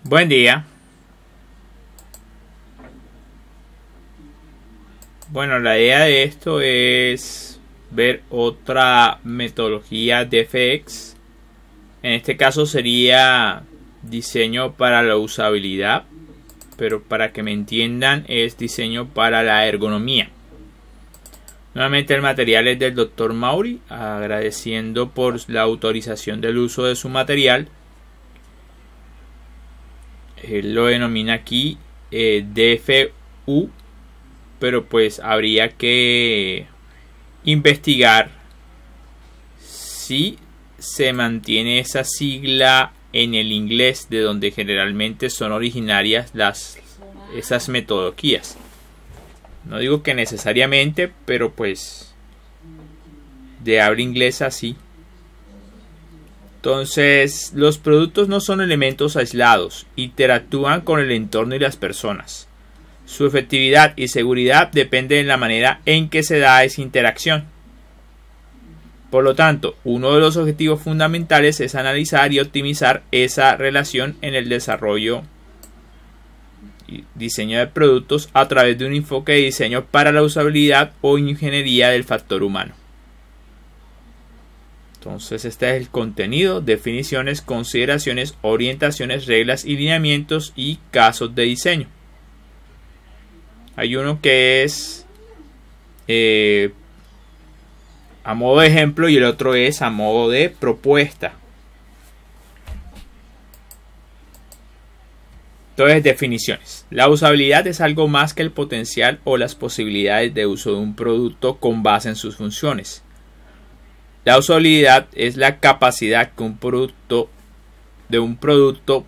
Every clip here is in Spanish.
Buen día. Bueno, la idea de esto es ver otra metodología de FX. En este caso sería diseño para la usabilidad, pero para que me entiendan es diseño para la ergonomía. Nuevamente el material es del Dr. Mauri, agradeciendo por la autorización del uso de su material. Él lo denomina aquí DFU, pero pues habría que investigar si se mantiene esa sigla en el inglés, de donde generalmente son originarias esas metodologías. No digo que necesariamente, pero pues de habla inglesa sí. Entonces, los productos no son elementos aislados, interactúan con el entorno y las personas. Su efectividad y seguridad dependen de la manera en que se da esa interacción. Por lo tanto, uno de los objetivos fundamentales es analizar y optimizar esa relación en el desarrollo y diseño de productos a través de un enfoque de diseño para la usabilidad o ingeniería del factor humano. Entonces, este es el contenido, definiciones, consideraciones, orientaciones, reglas y lineamientos y casos de diseño. Hay uno que es a modo de ejemplo y el otro es a modo de propuesta. Entonces, definiciones. La usabilidad es algo más que el potencial o las posibilidades de uso de un producto con base en sus funciones. La usabilidad es la capacidad que un producto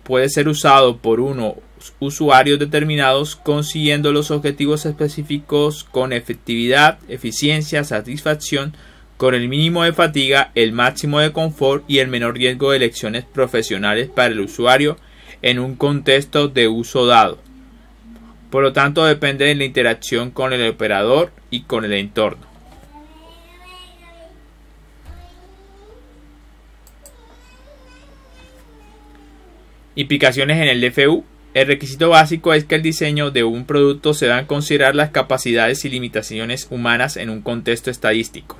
puede ser usado por unos usuarios determinados consiguiendo los objetivos específicos con efectividad, eficiencia, satisfacción, con el mínimo de fatiga, el máximo de confort y el menor riesgo de elecciones profesionales para el usuario en un contexto de uso dado. Por lo tanto, depende de la interacción con el operador y con el entorno. Implicaciones en el DFU. El requisito básico es que el diseño de un producto se deben considerar las capacidades y limitaciones humanas en un contexto estadístico.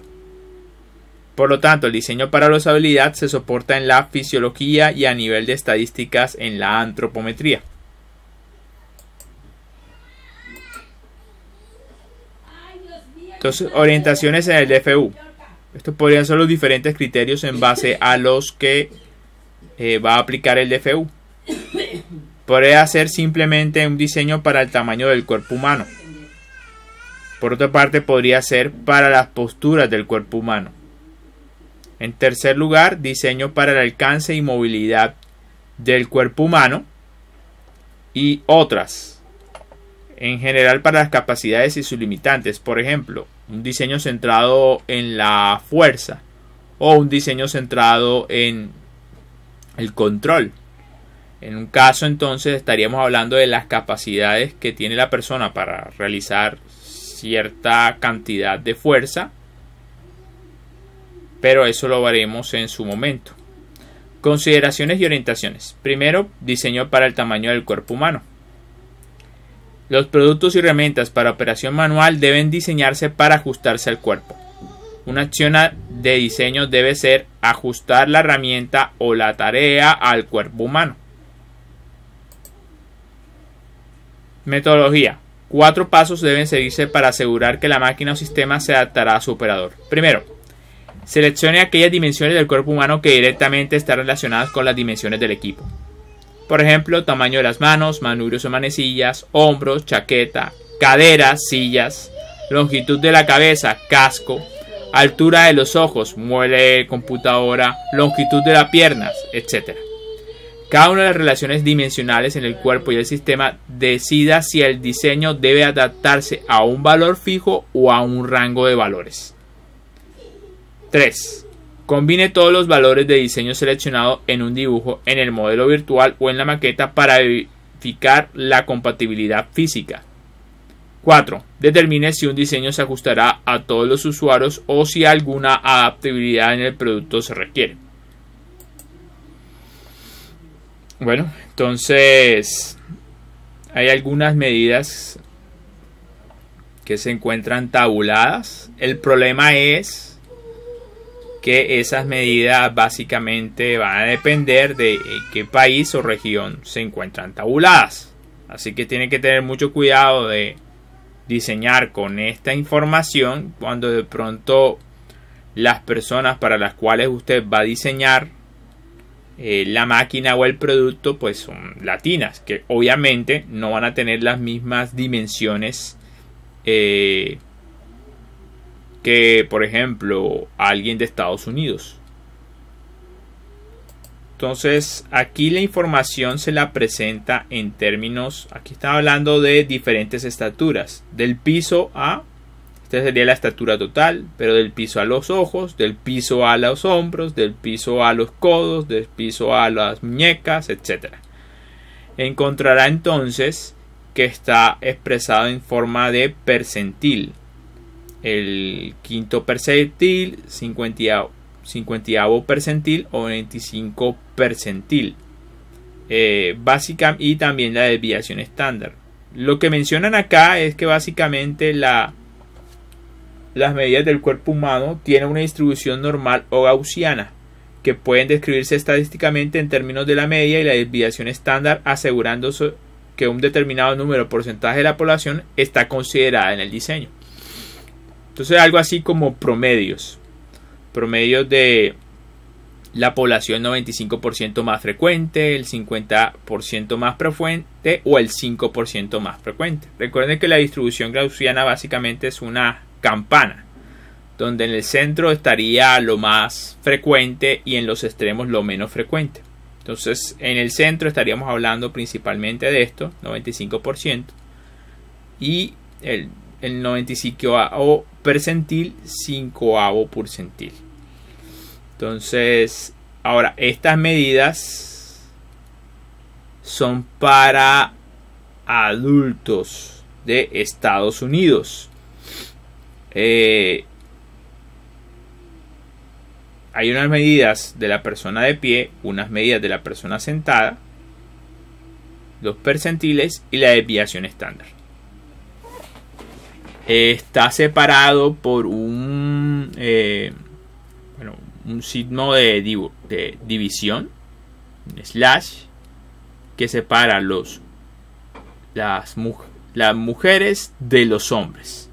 Por lo tanto, el diseño para la usabilidad se soporta en la fisiología y a nivel de estadísticas en la antropometría. Entonces, orientaciones en el DFU. Estos podrían ser los diferentes criterios en base a los que va a aplicar el DFU. Podría ser simplemente un diseño para el tamaño del cuerpo humano. Por otra parte, podría ser para las posturas del cuerpo humano. En tercer lugar, diseño para el alcance y movilidad del cuerpo humano. Y otras. En general para las capacidades y sus limitantes. Por ejemplo, un diseño centrado en la fuerza. O un diseño centrado en el control. En un caso entonces estaríamos hablando de las capacidades que tiene la persona para realizar cierta cantidad de fuerza, pero eso lo veremos en su momento. Consideraciones y orientaciones. Primero, diseño para el tamaño del cuerpo humano. Los productos y herramientas para operación manual deben diseñarse para ajustarse al cuerpo. Una acción de diseño debe ser ajustar la herramienta o la tarea al cuerpo humano. Metodología. 4 pasos deben seguirse para asegurar que la máquina o sistema se adaptará a su operador. Primero, seleccione aquellas dimensiones del cuerpo humano que directamente están relacionadas con las dimensiones del equipo. Por ejemplo, tamaño de las manos, manubrios o manecillas, hombros, chaqueta, caderas, sillas, longitud de la cabeza, casco, altura de los ojos, mueble de computadora, longitud de las piernas, etc. Cada una de las relaciones dimensionales en el cuerpo y el sistema decida si el diseño debe adaptarse a un valor fijo o a un rango de valores. 3. Combine todos los valores de diseño seleccionado en un dibujo, en el modelo virtual o en la maqueta para verificar la compatibilidad física. 4. Determine si un diseño se ajustará a todos los usuarios o si alguna adaptabilidad en el producto se requiere. Bueno, entonces hay algunas medidas que se encuentran tabuladas. El problema es que esas medidas básicamente van a depender de qué país o región se encuentran tabuladas. Así que tienen que tener mucho cuidado de diseñar con esta información cuando de pronto las personas para las cuales usted va a diseñar la máquina o el producto pues son latinas, que obviamente no van a tener las mismas dimensiones que por ejemplo alguien de Estados Unidos. Entonces aquí la información se la presenta en términos, aquí está hablando de diferentes estaturas, del piso a, esta sería la estatura total, pero del piso a los ojos, del piso a los hombros, del piso a los codos, del piso a las muñecas, etc. Encontrará entonces que está expresado en forma de percentil. El quinto percentil, 50avo percentil o 25 percentil. Básica, y también la desviación estándar. Lo que mencionan acá es que básicamente las medidas del cuerpo humano tienen una distribución normal o gaussiana, que pueden describirse estadísticamente en términos de la media y la desviación estándar, asegurándose que un determinado número porcentaje de la población está considerada en el diseño. Entonces algo así como promedios de la población 95% más frecuente, el 50% más frecuente o el 5% más frecuente. Recuerden que la distribución gaussiana básicamente es una campana, donde en el centro estaría lo más frecuente y en los extremos lo menos frecuente. Entonces en el centro estaríamos hablando principalmente de esto, 95%, y el 95avo percentil, 5avo percentil. Entonces ahora estas medidas son para adultos de Estados Unidos. Hay unas medidas de la persona de pie, unas medidas de la persona sentada, los percentiles y la desviación estándar. Está separado por un signo de división, slash, que separa las mujeres de los hombres.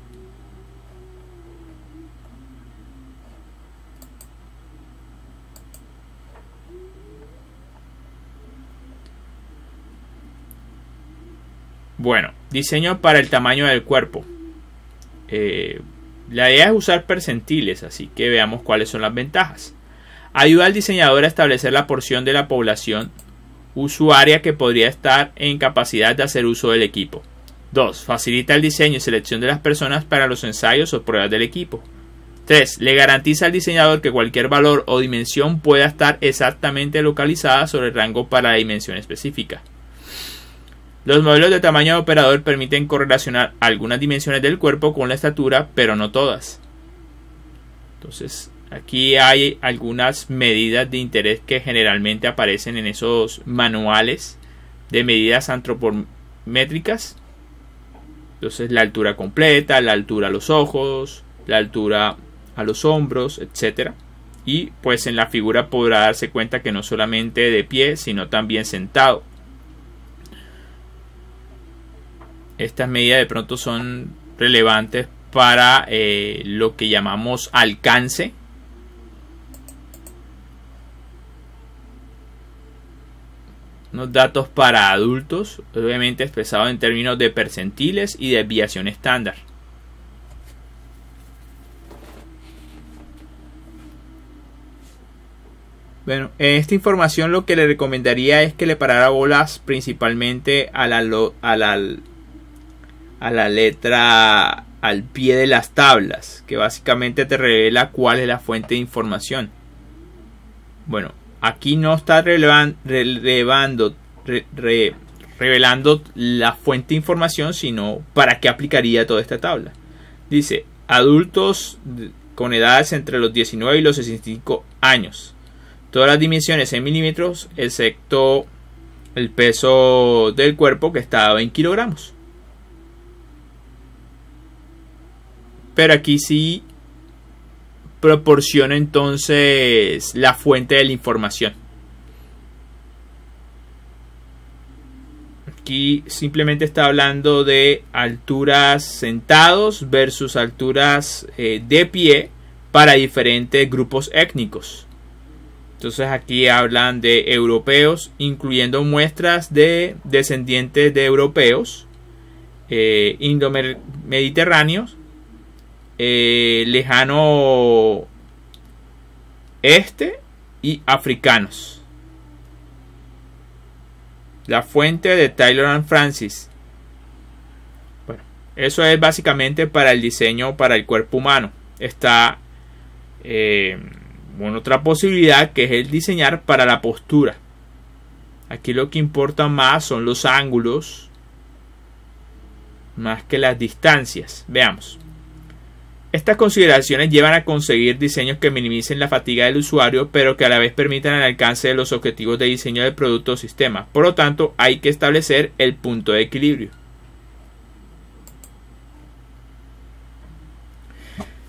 Bueno, diseño para el tamaño del cuerpo. La idea es usar percentiles, así que veamos cuáles son las ventajas. Ayuda al diseñador a establecer la porción de la población usuaria que podría estar en capacidad de hacer uso del equipo. 2. Facilita el diseño y selección de las personas para los ensayos o pruebas del equipo. 3. Le garantiza al diseñador que cualquier valor o dimensión pueda estar exactamente localizada sobre el rango para la dimensión específica. Los modelos de tamaño de operador permiten correlacionar algunas dimensiones del cuerpo con la estatura, pero no todas. Entonces, aquí hay algunas medidas de interés que generalmente aparecen en esos manuales de medidas antropométricas. Entonces, la altura completa, la altura a los ojos, la altura a los hombros, etc. Y pues en la figura podrá darse cuenta que no solamente de pie, sino también sentado. Estas medidas de pronto son relevantes para lo que llamamos alcance. Unos datos para adultos, obviamente expresados en términos de percentiles y desviación estándar. Bueno, en esta información lo que le recomendaría es que le parara bolas principalmente a la letra al pie de las tablas, que básicamente te revela cuál es la fuente de información. Bueno, aquí no está revelando la fuente de información, sino para qué aplicaría toda esta tabla. Dice, adultos con edades entre los 19 y los 65 años. Todas las dimensiones en milímetros, excepto el peso del cuerpo, que está a 20 kilogramos. Pero aquí sí proporciona entonces la fuente de la información. Aquí simplemente está hablando de alturas sentados versus alturas de pie para diferentes grupos étnicos. Entonces aquí hablan de europeos, incluyendo muestras de descendientes de europeos, indomediterráneos, lejano este y africanos. La fuente de Taylor and Francis. Bueno, eso es básicamente para el diseño para el cuerpo humano. Está otra posibilidad, que es el diseñar para la postura. Aquí lo que importa más son los ángulos, más que las distancias. Veamos. Estas consideraciones llevan a conseguir diseños que minimicen la fatiga del usuario, pero que a la vez permitan el alcance de los objetivos de diseño del producto o sistema. Por lo tanto, hay que establecer el punto de equilibrio.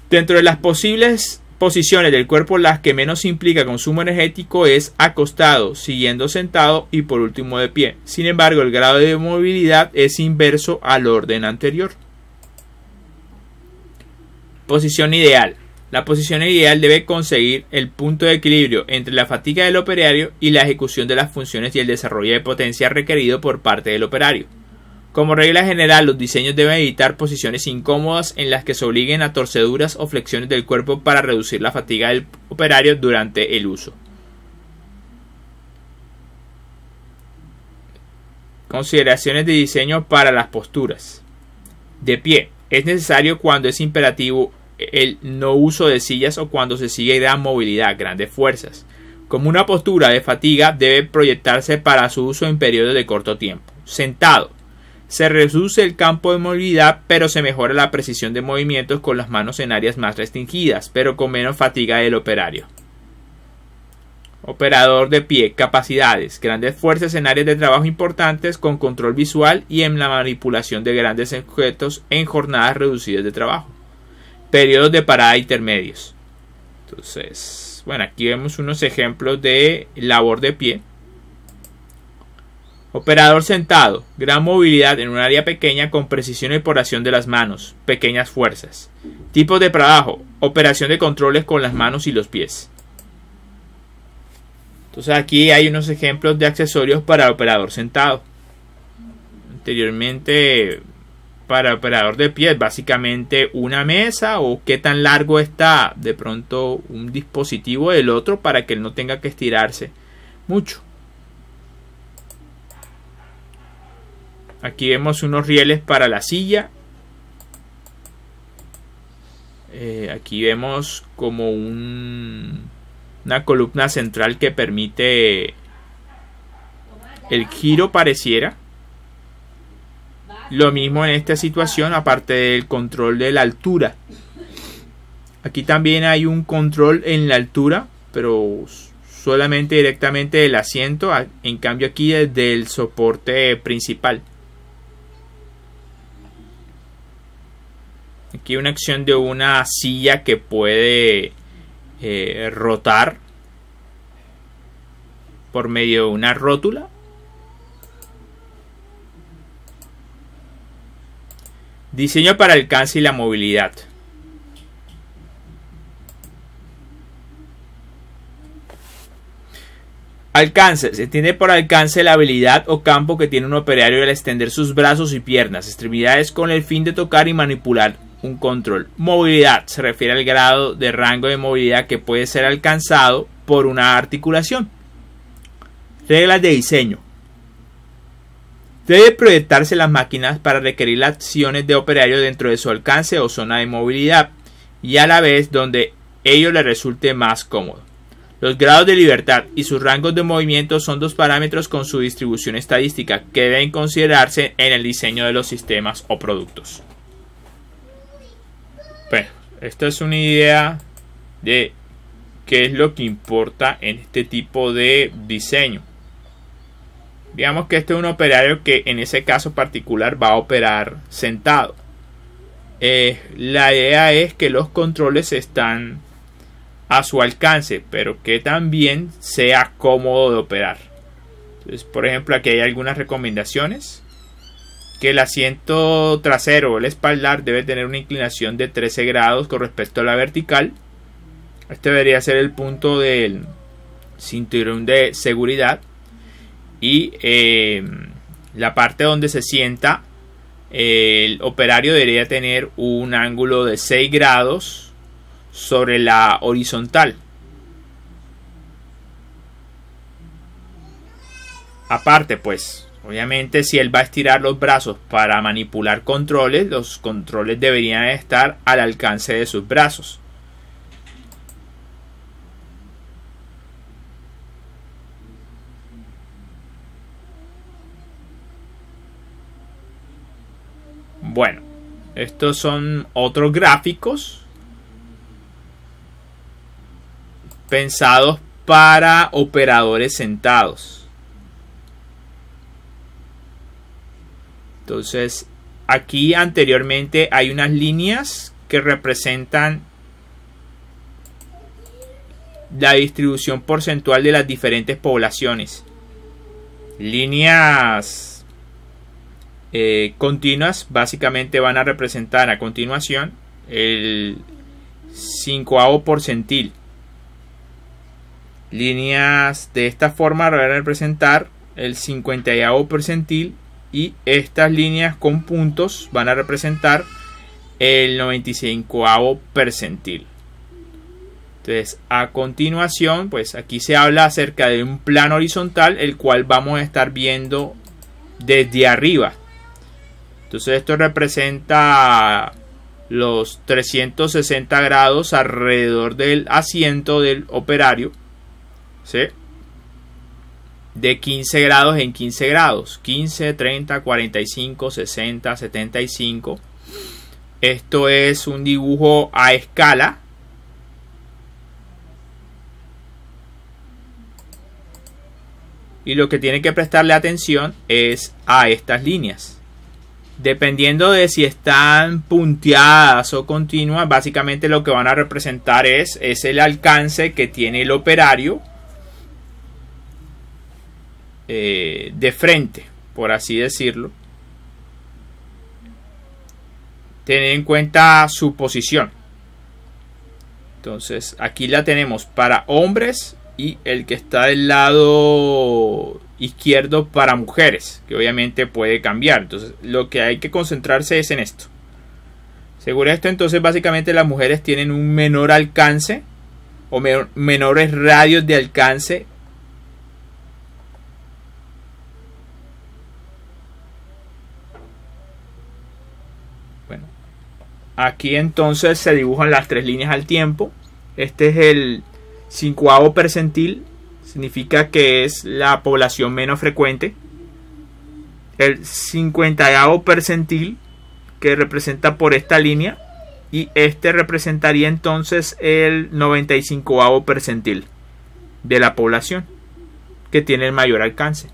Dentro de las posibles posiciones del cuerpo, las que menos implica consumo energético es acostado, siguiendo sentado y por último de pie. Sin embargo, el grado de movilidad es inverso al orden anterior. Posición ideal. La posición ideal debe conseguir el punto de equilibrio entre la fatiga del operario y la ejecución de las funciones y el desarrollo de potencia requerido por parte del operario. Como regla general, los diseños deben evitar posiciones incómodas en las que se obliguen a torceduras o flexiones del cuerpo para reducir la fatiga del operario durante el uso. Consideraciones de diseño para las posturas. De pie. Es necesario cuando es imperativo el no uso de sillas o cuando se sigue gran movilidad, grandes fuerzas. Como una postura de fatiga debe proyectarse para su uso en periodos de corto tiempo. Sentado. Se reduce el campo de movilidad, pero se mejora la precisión de movimientos con las manos en áreas más restringidas, pero con menos fatiga del operario. Operador de pie. Capacidades. Grandes fuerzas en áreas de trabajo importantes con control visual y en la manipulación de grandes objetos en jornadas reducidas de trabajo. Periodos de parada intermedios. Entonces, bueno, aquí vemos unos ejemplos de labor de pie. Operador sentado. Gran movilidad en un área pequeña con precisión y operación de las manos. Pequeñas fuerzas. Tipos de trabajo. Operación de controles con las manos y los pies. Entonces aquí hay unos ejemplos de accesorios para operador sentado. Anteriormente, para operador de pie, básicamente una mesa o qué tan largo está de pronto un dispositivo del otro para que él no tenga que estirarse mucho. Aquí vemos unos rieles para la silla. Aquí vemos como una columna central que permite el giro, pareciera. Lo mismo en esta situación, aparte del control de la altura. Aquí también hay un control en la altura, pero solamente directamente del asiento. En cambio aquí desde el soporte principal. Aquí hay una acción de una silla que puede rotar por medio de una rótula. Diseño para el alcance y la movilidad. Alcance. Se entiende por alcance la habilidad o campo que tiene un operario al extender sus brazos y piernas, extremidades con el fin de tocar y manipular un control. Movilidad. Se refiere al grado de rango de movilidad que puede ser alcanzado por una articulación. Reglas de diseño. Debe proyectarse las máquinas para requerir las acciones de operario dentro de su alcance o zona de movilidad y a la vez donde ello le resulte más cómodo. Los grados de libertad y sus rangos de movimiento son dos parámetros con su distribución estadística que deben considerarse en el diseño de los sistemas o productos. Bueno, esta es una idea de qué es lo que importa en este tipo de diseño. Digamos que este es un operario que en ese caso particular va a operar sentado. La idea es que los controles están a su alcance, pero que también sea cómodo de operar. Entonces, por ejemplo, aquí hay algunas recomendaciones. Que el asiento trasero o el espaldar debe tener una inclinación de 13 grados con respecto a la vertical. Este debería ser el punto del cinturón de seguridad. Y la parte donde se sienta el operario debería tener un ángulo de 6 grados sobre la horizontal. Aparte, pues, obviamente si él va a estirar los brazos para manipular controles, los controles deberían estar al alcance de sus brazos. Bueno, estos son otros gráficos pensados para operadores sentados. Entonces, aquí anteriormente hay unas líneas que representan la distribución porcentual de las diferentes poblaciones. Líneas continuas básicamente van a representar a continuación el 5avo percentil. Líneas de esta forma van a representar el 50avo percentil y estas líneas con puntos van a representar el 95avo percentil. Entonces, a continuación, pues aquí se habla acerca de un plano horizontal, el cual vamos a estar viendo desde arriba. Entonces, esto representa los 360 grados alrededor del asiento del operario, ¿sí? De 15 grados en 15 grados, 15, 30, 45, 60, 75. Esto es un dibujo a escala. Y lo que tiene que prestarle atención es a estas líneas. Dependiendo de si están punteadas o continuas, básicamente lo que van a representar es el alcance que tiene el operario de frente, por así decirlo. Tener en cuenta su posición. Entonces, aquí la tenemos para hombres y el que está del lado izquierdo para mujeres, que obviamente puede cambiar. Entonces, lo que hay que concentrarse es en esto. Según esto, entonces, básicamente las mujeres tienen un menor alcance o menores radios de alcance. Bueno, aquí entonces se dibujan las tres líneas al tiempo. Este es el 5avo percentil. Significa que es la población menos frecuente. El 50avo percentil, que representa por esta línea. Y este representaría entonces el 95avo percentil de la población, que tiene el mayor alcance.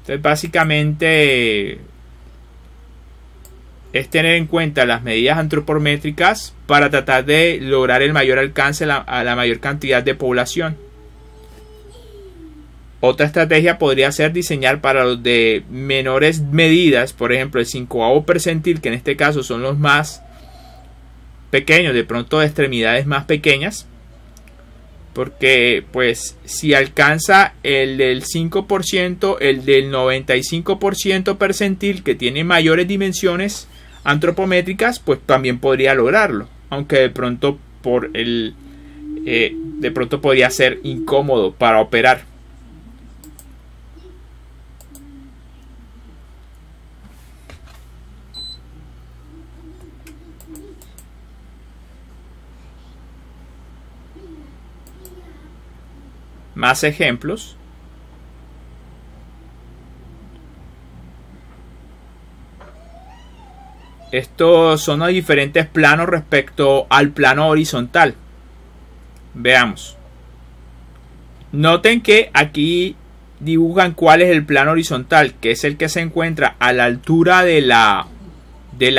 Entonces, básicamente es tener en cuenta las medidas antropométricas para tratar de lograr el mayor alcance a la mayor cantidad de población. Otra estrategia podría ser diseñar para los de menores medidas, por ejemplo el 5avo percentil, que en este caso son los más pequeños, de pronto de extremidades más pequeñas, porque pues si alcanza el del 5%, el del 95% percentil, que tiene mayores dimensiones antropométricas, pues también podría lograrlo, aunque de pronto de pronto podría ser incómodo para operar. Más ejemplos. Estos son los diferentes planos respecto al plano horizontal. Veamos. Noten que aquí dibujan cuál es el plano horizontal, que es el que se encuentra a la altura de la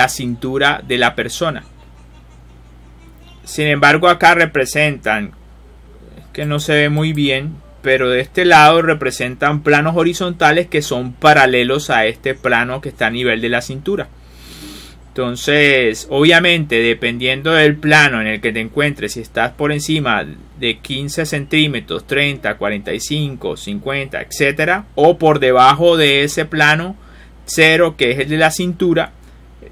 cintura de la persona. Sin embargo, acá representan, que no se ve muy bien, pero de este lado representan planos horizontales que son paralelos a este plano que está a nivel de la cintura. Entonces, obviamente, dependiendo del plano en el que te encuentres, si estás por encima de 15 centímetros, 30, 45, 50, etcétera, o por debajo de ese plano 0, que es el de la cintura,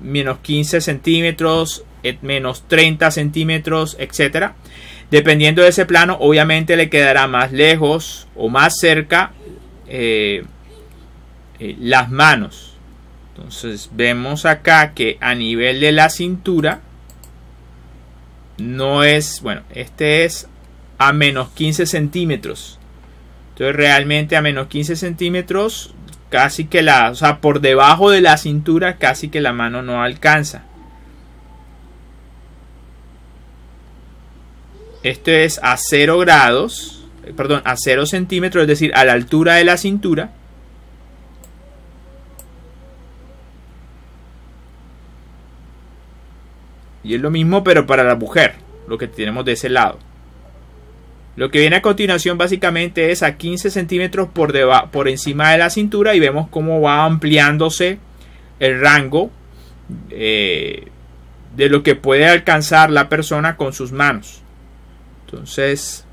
menos 15 centímetros, menos 30 centímetros, etcétera. Dependiendo de ese plano, obviamente le quedará más lejos o más cerca las manos. Entonces vemos acá que a nivel de la cintura no es, bueno, este es a menos 15 centímetros. Entonces realmente a menos 15 centímetros casi que o sea, por debajo de la cintura casi que la mano no alcanza. Esto es a 0 grados, perdón, a 0 centímetros, es decir, a la altura de la cintura. Y es lo mismo, pero para la mujer, lo que tenemos de ese lado. Lo que viene a continuación básicamente es a 15 centímetros por encima de la cintura, y vemos cómo va ampliándose el rango de lo que puede alcanzar la persona con sus manos. Entonces,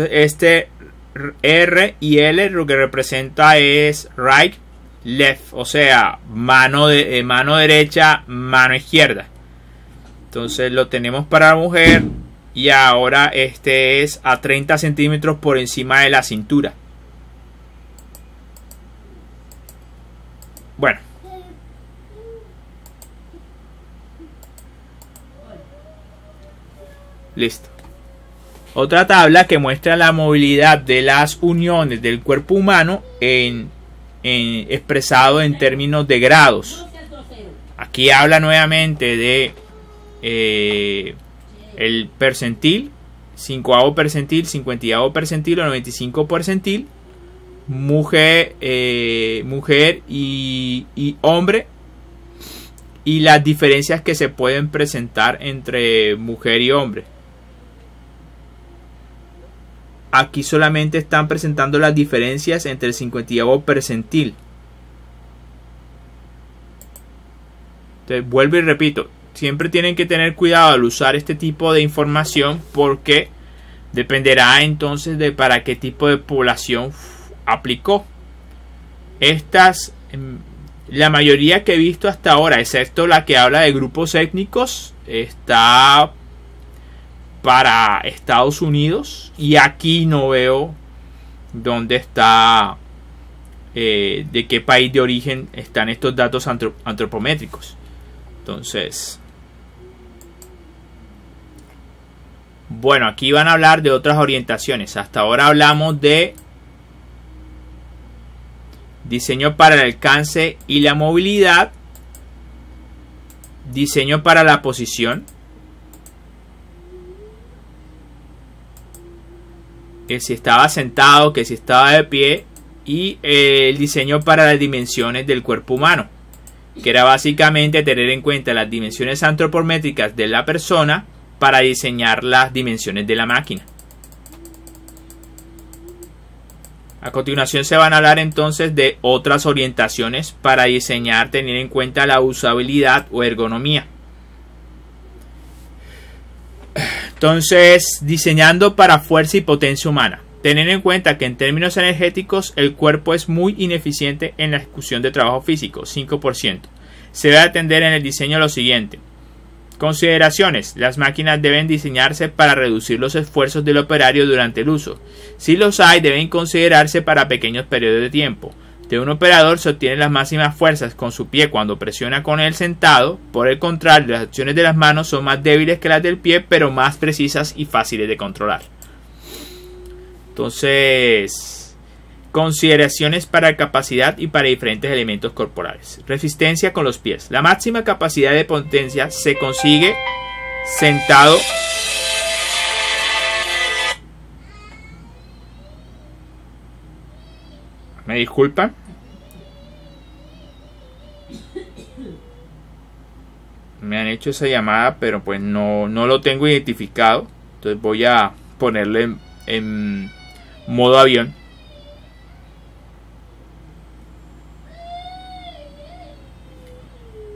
este R y L lo que representa es right, left, o sea, mano derecha, mano izquierda. Entonces lo tenemos para la mujer, y ahora este es a 30 centímetros por encima de la cintura. Bueno, listo. Otra tabla que muestra la movilidad de las uniones del cuerpo humano expresado en términos de grados. Aquí habla nuevamente de el percentil, 5avo percentil, 50avo percentil o 95 percentil, mujer y hombre, y las diferencias que se pueden presentar entre mujer y hombre. Aquí solamente están presentando las diferencias entre el 50avo percentil. Entonces, vuelvo y repito, siempre tienen que tener cuidado al usar este tipo de información, porque dependerá entonces de para qué tipo de población aplicó. Estas, la mayoría que he visto hasta ahora, excepto la que habla de grupos étnicos, está para Estados Unidos, y aquí no veo dónde está, de qué país de origen están estos datos antropométricos. Entonces, bueno, aquí van a hablar de otras orientaciones. Hasta ahora hablamos de diseño para el alcance y la movilidad, diseño para la posición, que si estaba sentado, que si estaba de pie, y el diseño para las dimensiones del cuerpo humano, que era básicamente tener en cuenta las dimensiones antropométricas de la persona para diseñar las dimensiones de la máquina. A continuación se van a hablar entonces de otras orientaciones para diseñar teniendo en cuenta la usabilidad o ergonomía. Entonces, diseñando para fuerza y potencia humana. Tener en cuenta que en términos energéticos el cuerpo es muy ineficiente en la ejecución de trabajo físico, 5%. Se debe atender en el diseño lo siguiente. Consideraciones. Las máquinas deben diseñarse para reducir los esfuerzos del operario durante el uso. Si los hay, deben considerarse para pequeños periodos de tiempo. De un operador se obtienen las máximas fuerzas con su pie cuando presiona con él sentado. Por el contrario, las acciones de las manos son más débiles que las del pie, pero más precisas y fáciles de controlar. Entonces, consideraciones para capacidad y para diferentes elementos corporales. Resistencia con los pies. La máxima capacidad de potencia se consigue sentado Me disculpan. Me han hecho esa llamada, pero pues no lo tengo identificado. Entonces voy a ponerle en modo avión.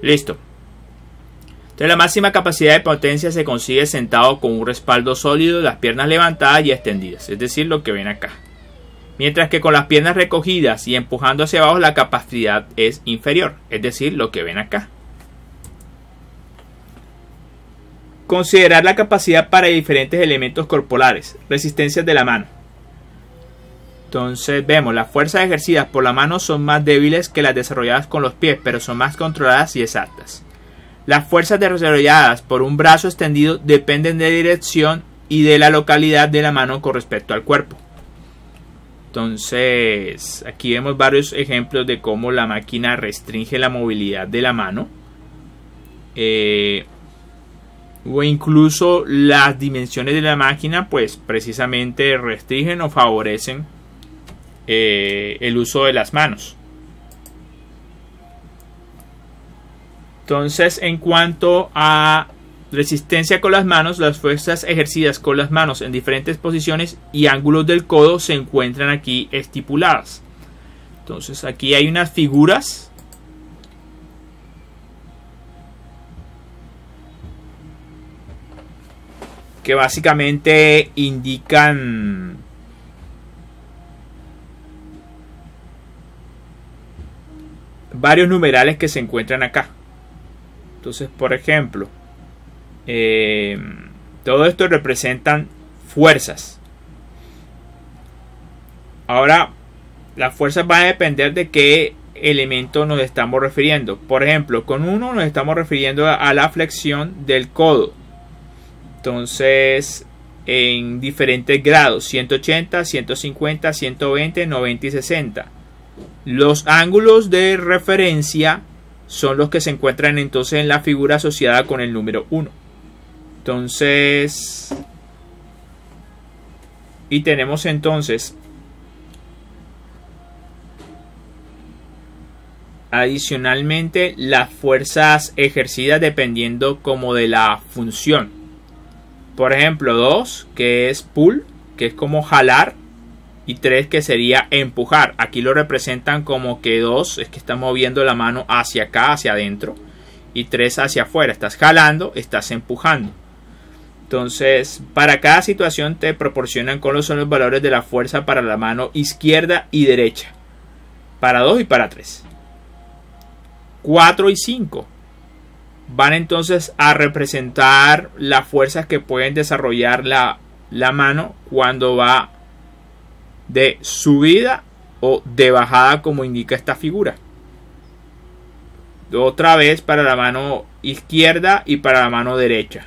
Listo. Entonces la máxima capacidad de potencia se consigue sentado con un respaldo sólido, las piernas levantadas y extendidas, es decir, lo que ven acá. Mientras que con las piernas recogidas y empujando hacia abajo la capacidad es inferior, es decir, lo que ven acá. Considerar la capacidad para diferentes elementos corporales, resistencias de la mano. Entonces vemos, las fuerzas ejercidas por la mano son más débiles que las desarrolladas con los pies, pero son más controladas y exactas. Las fuerzas desarrolladas por un brazo extendido dependen de la dirección y de la localidad de la mano con respecto al cuerpo. Entonces, aquí vemos varios ejemplos de cómo la máquina restringe la movilidad de la mano. O incluso las dimensiones de la máquina, pues precisamente restringen o favorecen el uso de las manos. Entonces, en cuanto a resistencia con las manos, las fuerzas ejercidas con las manos en diferentes posiciones y ángulos del codo se encuentran aquí estipuladas. Entonces, aquí hay unas figuras que básicamente indican varios numerales que se encuentran acá. Entonces, por ejemplo, todo esto representan fuerzas. Ahora, las fuerzas van a depender de qué elemento nos estamos refiriendo. Por ejemplo, con uno nos estamos refiriendo a la flexión del codo. Entonces, en diferentes grados, 180, 150, 120, 90 y 60. Los ángulos de referencia son los que se encuentran entonces en la figura asociada con el número 1. Entonces, y tenemos entonces adicionalmente las fuerzas ejercidas dependiendo como de la función. Por ejemplo, 2 que es pull, que es como jalar, y 3 que sería empujar. Aquí lo representan como que 2 es que estás moviendo la mano hacia acá, hacia adentro, y 3 hacia afuera. Estás jalando, estás empujando. Entonces, para cada situación te proporcionan cuáles son los valores de la fuerza para la mano izquierda y derecha. Para 2 y para 3. 4 y 5 van entonces a representar las fuerzas que pueden desarrollar la mano cuando va de subida o de bajada, como indica esta figura. Otra vez para la mano izquierda y para la mano derecha.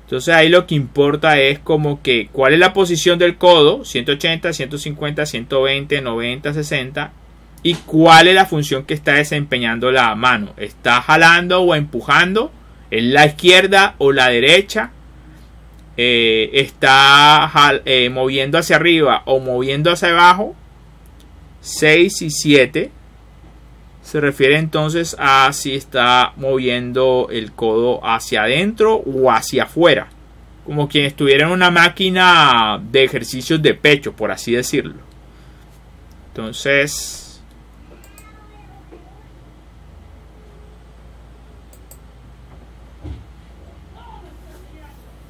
Entonces ahí lo que importa es como que cuál es la posición del codo, 180, 150, 120, 90, 60, y cuál es la función que está desempeñando la mano. ¿Está jalando o empujando? ¿Es la izquierda o la derecha? Está moviendo hacia arriba o moviendo hacia abajo. 6 y 7 se refiere entonces a si está moviendo el codo hacia adentro o hacia afuera, como quien estuviera en una máquina de ejercicios de pecho, por así decirlo. Entonces,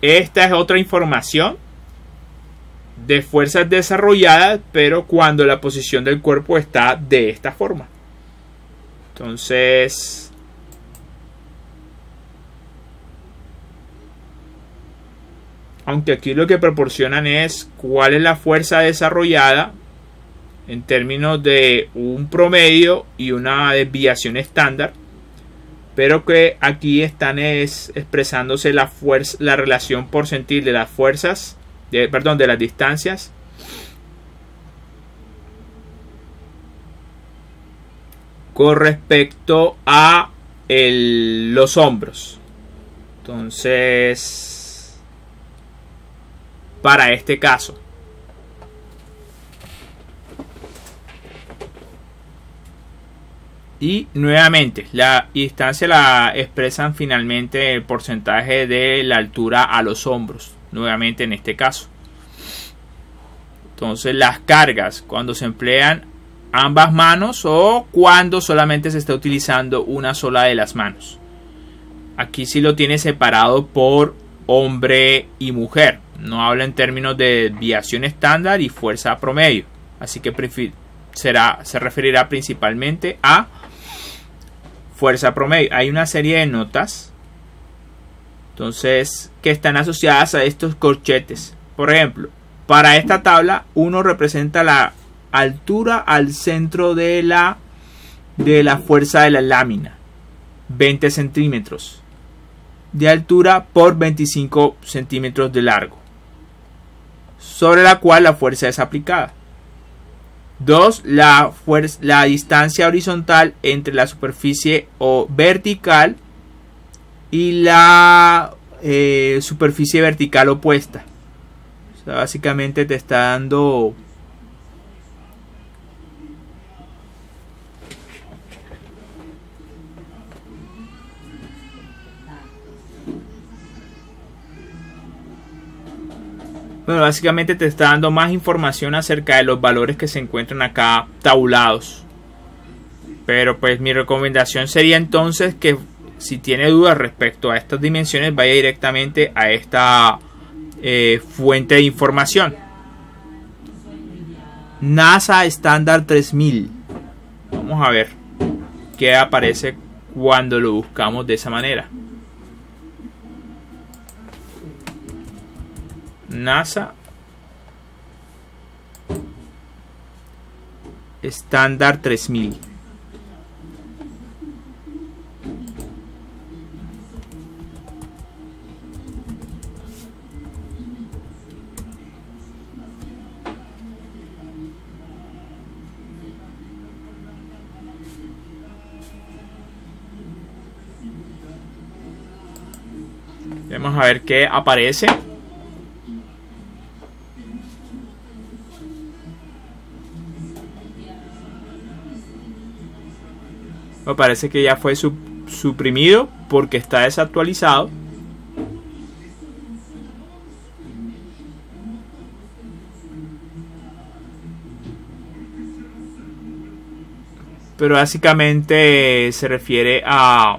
esta es otra información de fuerzas desarrolladas, pero cuando la posición del cuerpo está de esta forma. Entonces, aunque aquí lo que proporcionan es cuál es la fuerza desarrollada en términos de un promedio y una desviación estándar, pero que aquí están expresándose la relación porcentil de las fuerzas, de las distancias con respecto a los hombros. Entonces, para este caso, Y nuevamente, la distancia la expresan finalmente el porcentaje de la altura a los hombros. Nuevamente en este caso. Entonces las cargas cuando se emplean ambas manos o cuando solamente se está utilizando una sola de las manos. Aquí sí lo tiene separado por hombre y mujer. No habla en términos de desviación estándar y fuerza promedio. Así que se referirá principalmente a fuerza promedio. Hay una serie de notas, entonces, que están asociadas a estos corchetes. Por ejemplo, para esta tabla, 1 representa la altura al centro de la fuerza de la lámina. 20 centímetros de altura por 25 centímetros de largo, sobre la cual la fuerza es aplicada. 2. La distancia horizontal entre la superficie o vertical y la superficie vertical opuesta. O sea, básicamente te está dando más información acerca de los valores que se encuentran acá tabulados. Pero pues mi recomendación sería entonces que si tiene dudas respecto a estas dimensiones, vaya directamente a esta fuente de información. NASA estándar 3000. Vamos a ver qué aparece cuando lo buscamos de esa manera. NASA estándar 3000. Vamos a ver qué aparece. Me parece que ya fue suprimido porque está desactualizado. Pero básicamente se refiere a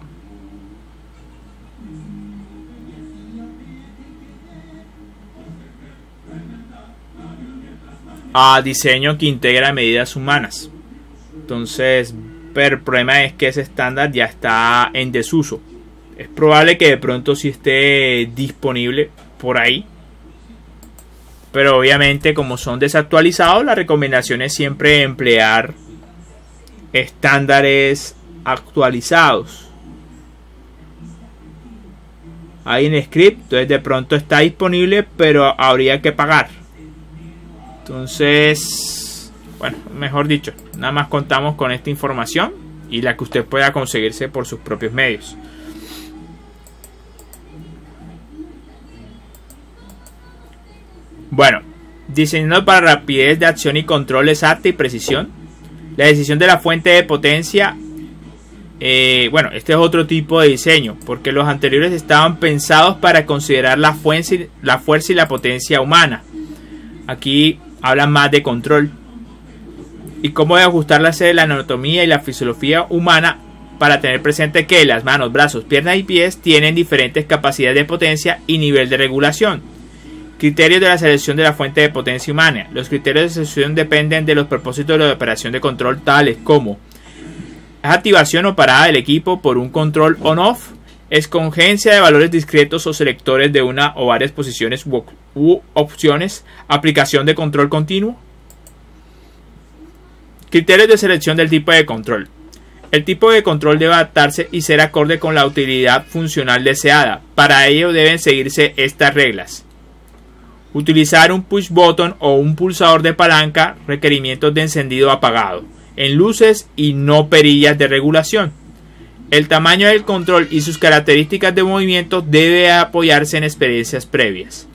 diseño que integra medidas humanas. Entonces, pero el problema es que ese estándar ya está en desuso. Es probable que de pronto sí esté disponible por ahí, pero obviamente como son desactualizados, la recomendación es siempre emplear estándares actualizados. Hay en script, entonces de pronto está disponible, pero habría que pagar. Entonces, bueno, mejor dicho, nada más contamos con esta información y la que usted pueda conseguirse por sus propios medios. Bueno, diseñando para rapidez de acción y control exacta y precisión. La decisión de la fuente de potencia. Bueno, este es otro tipo de diseño, porque los anteriores estaban pensados para considerar la fuerza y la potencia humana. Aquí hablan más de control y cómo debe ajustarse la anatomía y la fisiología humana para tener presente que las manos, brazos, piernas y pies tienen diferentes capacidades de potencia y nivel de regulación. Criterios de la selección de la fuente de potencia humana. Los criterios de selección dependen de los propósitos de la operación de control, tales como activación o parada del equipo por un control on-off, escogencia de valores discretos o selectores de una o varias posiciones u opciones, aplicación de control continuo. Criterios de selección del tipo de control. El tipo de control debe adaptarse y ser acorde con la utilidad funcional deseada. Para ello deben seguirse estas reglas. Utilizar un push button o un pulsador de palanca, requerimientos de encendido apagado, en luces y no perillas de regulación. El tamaño del control y sus características de movimiento debe apoyarse en experiencias previas.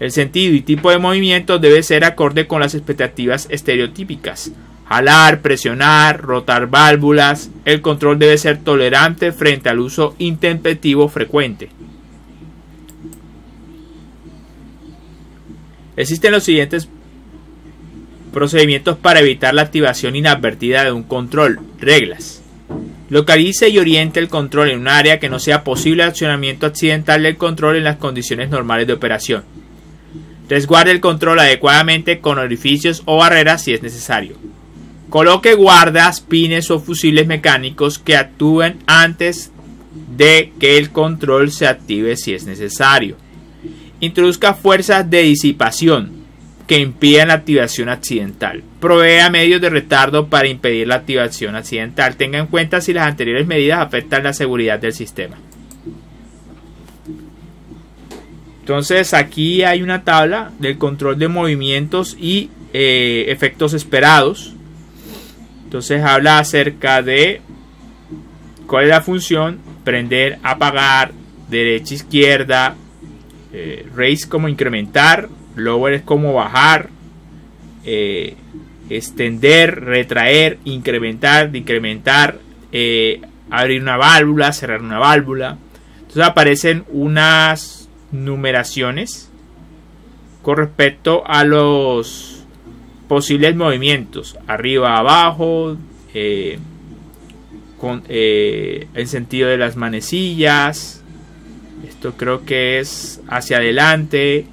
El sentido y tipo de movimiento debe ser acorde con las expectativas estereotípicas. jalar, presionar, rotar válvulas. El control debe ser tolerante frente al uso intempestivo frecuente. Existen los siguientes procedimientos para evitar la activación inadvertida de un control. Reglas. Localice y oriente el control en un área que no sea posible el accionamiento accidental del control en las condiciones normales de operación. Resguarde el control adecuadamente con orificios o barreras si es necesario. Coloque guardas, pines o fusibles mecánicos que actúen antes de que el control se active si es necesario. Introduzca fuerzas de disipación que impidan la activación accidental. Provea medios de retardo para impedir la activación accidental. Tenga en cuenta si las anteriores medidas afectan la seguridad del sistema. Entonces aquí hay una tabla del control de movimientos y efectos esperados. Entonces habla acerca de cuál es la función: prender, apagar, derecha, izquierda, raise como incrementar, lower es como bajar, extender, retraer, incrementar, decrementar, abrir una válvula, cerrar una válvula. Entonces aparecen unas numeraciones con respecto a los posibles movimientos: arriba, abajo, con el sentido de las manecillas. Esto creo que es hacia adelante,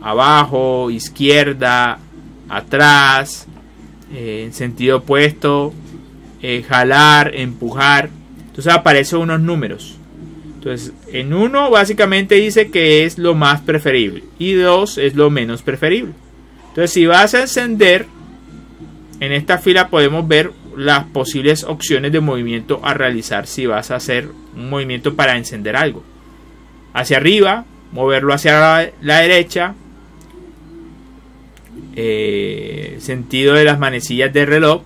abajo, izquierda, atrás, en sentido opuesto, jalar, empujar. Entonces aparecen unos números. Entonces en 1 básicamente dice que es lo más preferible y 2 es lo menos preferible. Entonces si vas a encender, en esta fila podemos ver las posibles opciones de movimiento a realizar si vas a hacer un movimiento para encender algo. Hacia arriba, moverlo hacia la derecha, sentido de las manecillas de reloj.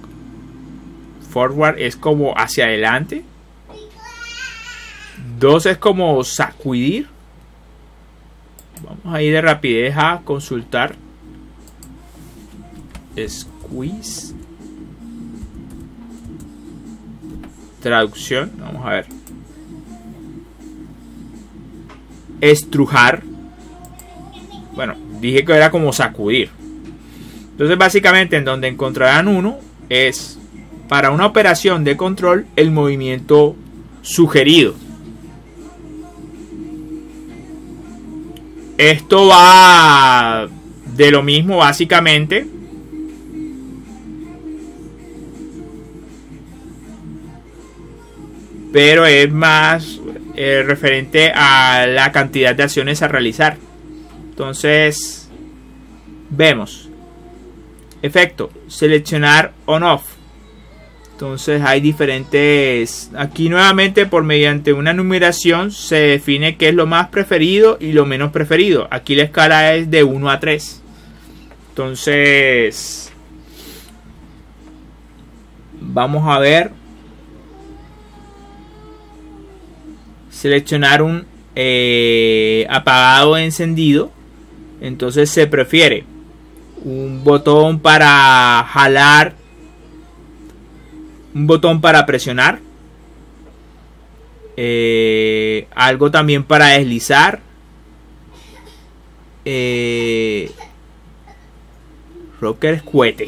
Forward es como hacia adelante. 2 es como sacudir. Vamos a ir de rapidez a consultar. Squeeze. Traducción, vamos a ver. Estrujar. Bueno, dije que era como sacudir. Entonces básicamente en donde encontrarán 1 es para una operación de control el movimiento sugerido. Esto va de lo mismo básicamente. Pero es más referente a la cantidad de acciones a realizar. Entonces vemos efecto, seleccionar on off. Entonces hay diferentes, aquí nuevamente por mediante una numeración se define qué es lo más preferido y lo menos preferido. Aquí la escala es de 1 a 3. Entonces vamos a ver. Seleccionar un apagado o encendido. Entonces se prefiere un botón para jalar, un botón para presionar, algo también para deslizar, rocker cohete.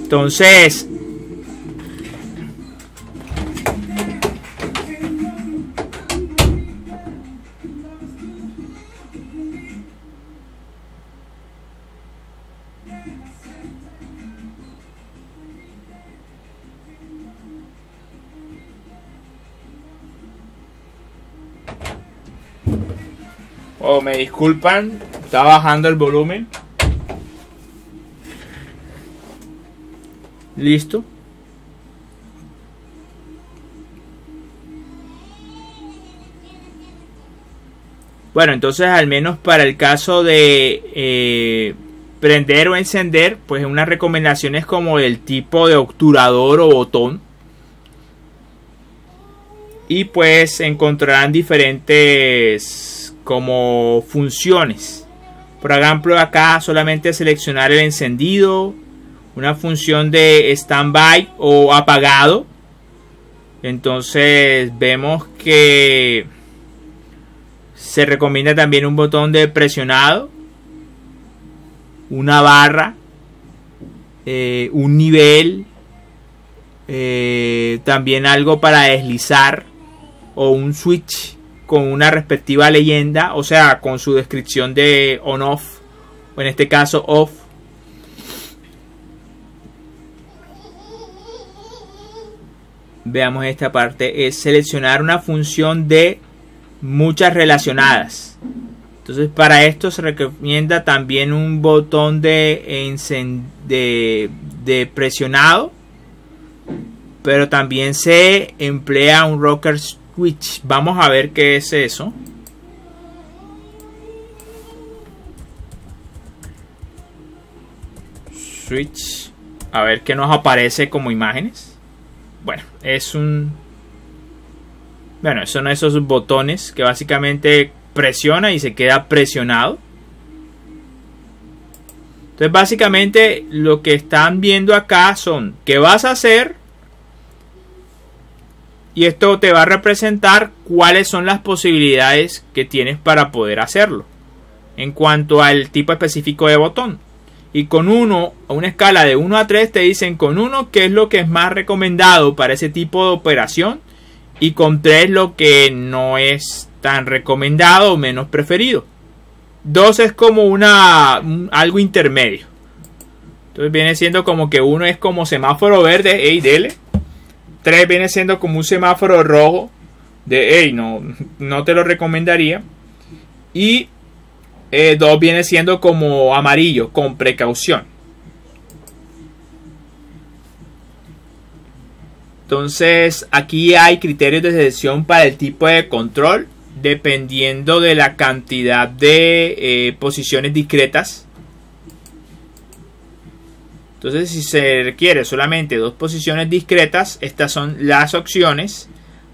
Entonces me disculpan, está bajando el volumen. Listo. Bueno, entonces al menos para el caso de prender o encender, pues unas recomendaciones como el tipo de obturador o botón. Y pues encontrarán diferentes como funciones. Por ejemplo, acá solamente seleccionar el encendido una función de standby o apagado. Entonces vemos que se recomienda también un botón de presionado, una barra, un nivel, también algo para deslizar o un switch con una respectiva leyenda, o sea, con su descripción de on-off, o en este caso off. Veamos esta parte, es seleccionar una función de muchas relacionadas. Entonces para esto se recomienda también un botón de presionado, pero también se emplea un rocker switch. Vamos a ver qué es eso. Switch, a ver qué nos aparece como imágenes. Bueno, son esos botones que básicamente presiona y se queda presionado. Entonces básicamente lo que están viendo acá son qué vas a hacer, y esto te va a representar cuáles son las posibilidades que tienes para poder hacerlo en cuanto al tipo específico de botón. Y con 1, a una escala de 1 a 3, te dicen con 1 qué es lo que es más recomendado para ese tipo de operación, y con 3 lo que no es tan recomendado o menos preferido. 2 es como algo intermedio. Entonces viene siendo como que 1 es como semáforo verde, ey, dele. 3 viene siendo como un semáforo rojo, de ey, no te lo recomendaría. Y 2 viene siendo como amarillo, con precaución. Entonces aquí hay criterios de selección para el tipo de control, dependiendo de la cantidad de posiciones discretas. Entonces si se requiere solamente 2 posiciones discretas, estas son las opciones.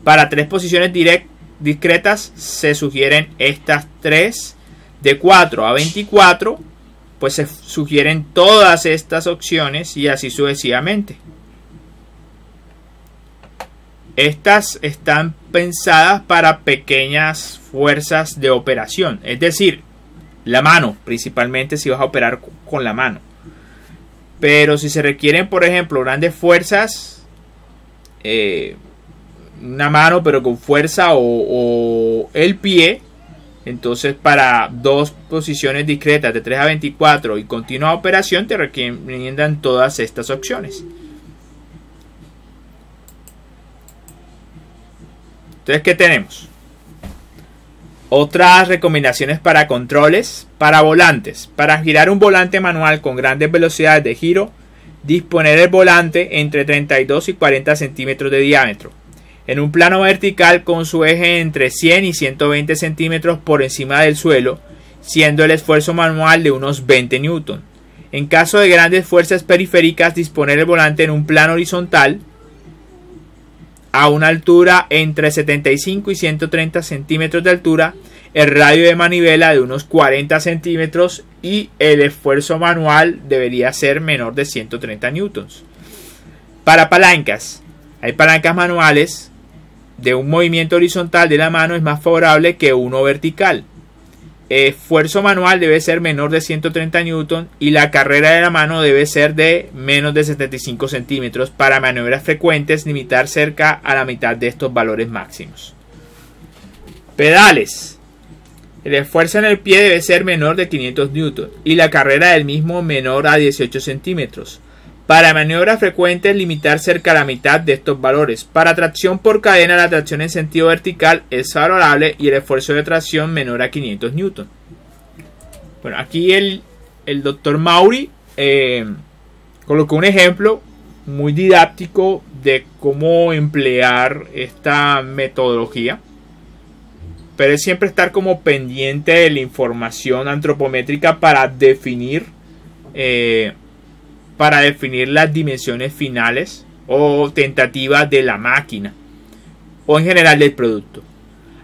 Para 3 posiciones discretas se sugieren estas 3. De 4 a 24, pues se sugieren todas estas opciones, y así sucesivamente. Estas están pensadas para pequeñas fuerzas de operación, es decir, la mano, principalmente si vas a operar con la mano. Pero si se requieren, por ejemplo, grandes fuerzas, una mano pero con fuerza o el pie, entonces para 2 posiciones discretas de 3 a 24 y continua operación te recomiendan todas estas opciones. Entonces, ¿qué tenemos? Otras recomendaciones para controles. Para volantes. Para girar un volante manual con grandes velocidades de giro, disponer el volante entre 32 y 40 centímetros de diámetro, en un plano vertical con su eje entre 100 y 120 centímetros por encima del suelo, siendo el esfuerzo manual de unos 20 newton. En caso de grandes fuerzas periféricas, disponer el volante en un plano horizontal a una altura entre 75 y 130 centímetros de altura, el radio de manivela de unos 40 centímetros y el esfuerzo manual debería ser menor de 130 newtons. Para palancas, hay palancas manuales de un movimiento horizontal de la mano es más favorable que uno vertical. Esfuerzo manual debe ser menor de 130 newton y la carrera de la mano debe ser de menos de 75 centímetros. Para maniobras frecuentes, limitar cerca a la mitad de estos valores máximos. Pedales. El esfuerzo en el pie debe ser menor de 500 newton y la carrera del mismo menor a 18 centímetros. Para maniobras frecuentes, limitar cerca a la mitad de estos valores. Para tracción por cadena, la tracción en sentido vertical es favorable y el esfuerzo de tracción menor a 500 newton. Bueno, aquí el doctor Maury colocó un ejemplo muy didáctico de cómo emplear esta metodología. Pero es siempre estar como pendiente de la información antropométrica para definir las dimensiones finales o tentativas de la máquina o en general del producto.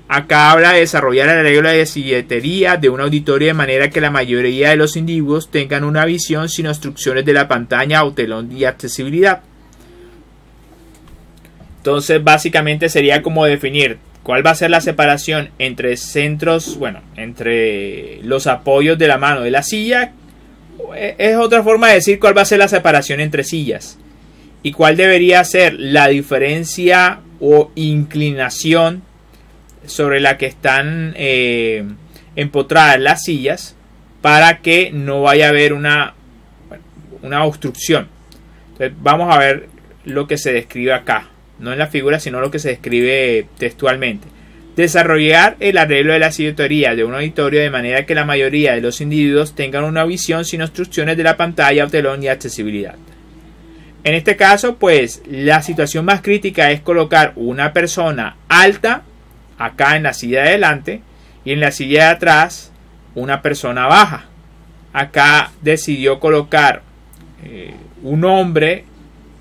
Acá habla de desarrollar la regla de silletería de un auditorio de manera que la mayoría de los individuos tengan una visión sin obstrucciones de la pantalla o telón y accesibilidad. Entonces básicamente sería como definir cuál va a ser la separación entre centros, bueno, entre los apoyos de la mano de la silla. Es otra forma de decir cuál va a ser la separación entre sillas. Y cuál debería ser la diferencia o inclinación sobre la que están empotradas las sillas para que no vaya a haber una obstrucción. Entonces vamos a ver lo que se describe acá. No en la figura, sino lo que se describe textualmente. Desarrollar el arreglo de la silletería de un auditorio de manera que la mayoría de los individuos tengan una visión sin obstrucciones de la pantalla o telón y accesibilidad. En este caso, pues, la situación más crítica es colocar una persona alta acá en la silla de adelante y en la silla de atrás una persona baja. Acá decidió colocar un hombre,